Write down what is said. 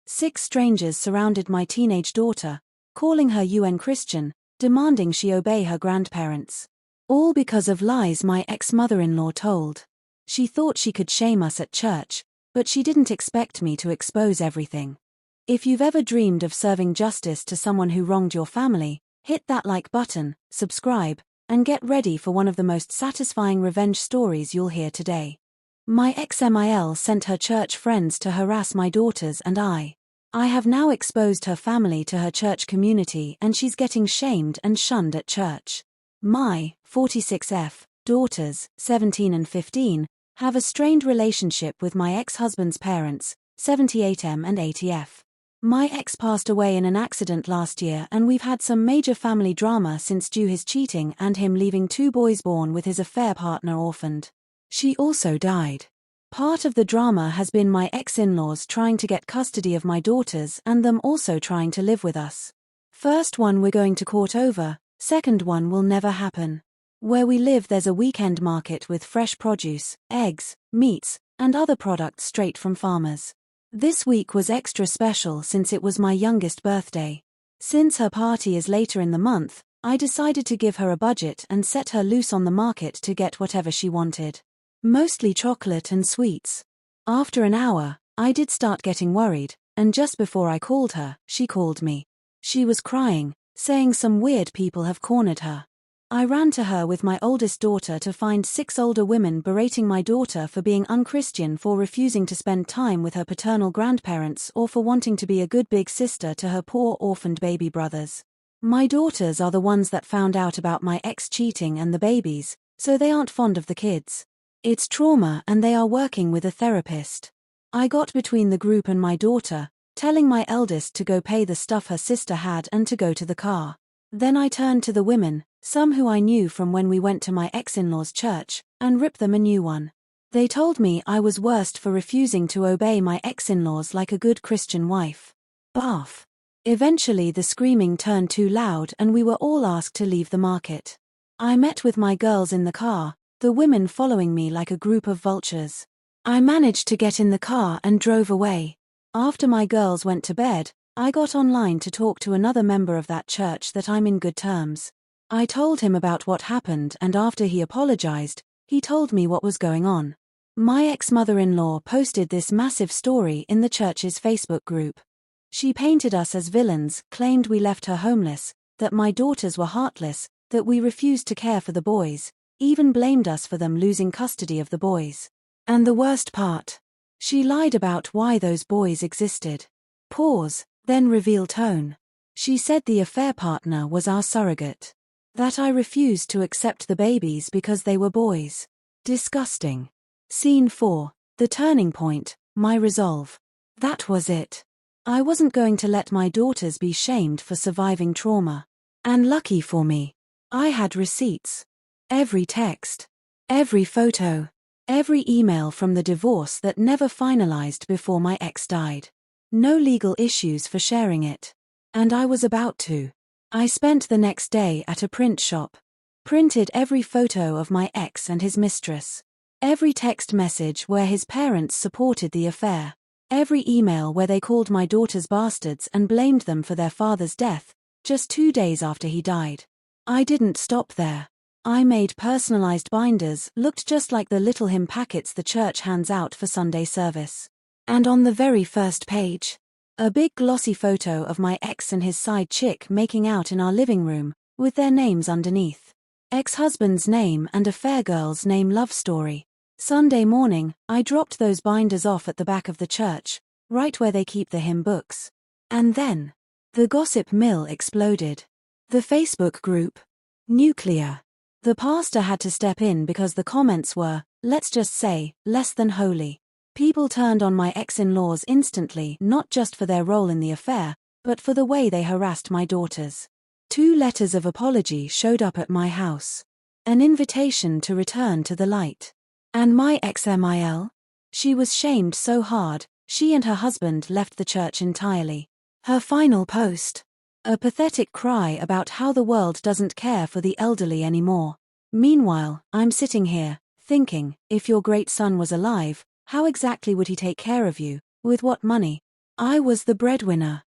6 strangers surrounded my teenage daughter, calling her UN Christian, demanding she obey her grandparents. All because of lies my ex-mother-in-law told. She thought she could shame us at church, but she didn't expect me to expose everything. If you've ever dreamed of serving justice to someone who wronged your family, hit that like button, subscribe, and get ready for one of the most satisfying revenge stories you'll hear today. My ex-MIL sent her church friends to harass my daughters and I. I have now exposed her family to her church community and she's getting shamed and shunned at church. My 46F daughters, 17 and 15, have a strained relationship with my ex-husband's parents, 78M and 80F. My ex passed away in an accident last year and we've had some major family drama since due his cheating and him leaving 2 boys born with his affair partner orphaned. She also died. Part of the drama has been my ex-in-laws trying to get custody of my daughters and them also trying to live with us. First one we're going to court over, second one will never happen. Where we live there's a weekend market with fresh produce, eggs, meats, and other products straight from farmers. This week was extra special since it was my youngest birthday. Since her party is later in the month, I decided to give her a budget and set her loose on the market to get whatever she wanted. Mostly chocolate and sweets. After an hour, I did start getting worried, and just before I called her, she called me. She was crying, saying some weird people have cornered her. I ran to her with my oldest daughter to find 6 older women berating my daughter for being unchristian, for refusing to spend time with her paternal grandparents, or for wanting to be a good big sister to her poor orphaned baby brothers. My daughters are the ones that found out about my ex cheating and the babies, so they aren't fond of the kids. It's trauma and they are working with a therapist. I got between the group and my daughter, telling my eldest to go pay the stuff her sister had and to go to the car. Then I turned to the women, some who I knew from when we went to my ex-in-law's church, and ripped them a new one. They told me I was worst for refusing to obey my ex-in-laws like a good Christian wife. Barf. Eventually the screaming turned too loud and we were all asked to leave the market. I met with my girls in the car, the women following me like a group of vultures. I managed to get in the car and drove away. After my girls went to bed, I got online to talk to another member of that church that I'm in good terms. I told him about what happened and after he apologized, he told me what was going on. My ex-mother-in-law posted this massive story in the church's Facebook group. She painted us as villains, claimed we left her homeless, that my daughters were heartless, that we refused to care for the boys, even blamed us for them losing custody of the boys. And the worst part, she lied about why those boys existed. Pause, then reveal tone. She said the affair partner was our surrogate. That I refused to accept the babies because they were boys. Disgusting. Scene 4, the turning point, my resolve. That was it. I wasn't going to let my daughters be shamed for surviving trauma. And lucky for me, I had receipts. Every text. Every photo. Every email from the divorce that never finalized before my ex died. No legal issues for sharing it. And I was about to. I spent the next day at a print shop. Printed every photo of my ex and his mistress. Every text message where his parents supported the affair. Every email where they called my daughters bastards and blamed them for their father's death, just 2 days after he died. I didn't stop there. I made personalized binders, looked just like the little hymn packets the church hands out for Sunday service. And on the very first page, a big glossy photo of my ex and his side chick making out in our living room, with their names underneath. Ex-husband's name and affair girl's name love story. Sunday morning, I dropped those binders off at the back of the church, right where they keep the hymn books. And then, the gossip mill exploded. The Facebook group. Nuclear. The pastor had to step in because the comments were, let's just say, less than holy. People turned on my ex-in-laws instantly, not just for their role in the affair, but for the way they harassed my daughters. 2 letters of apology showed up at my house. An invitation to return to the light. And my ex-MIL? She was shamed so hard, she and her husband left the church entirely. Her final post. A pathetic cry about how the world doesn't care for the elderly anymore. Meanwhile, I'm sitting here, thinking, if your great son was alive, how exactly would he take care of you? With what money? I was the breadwinner.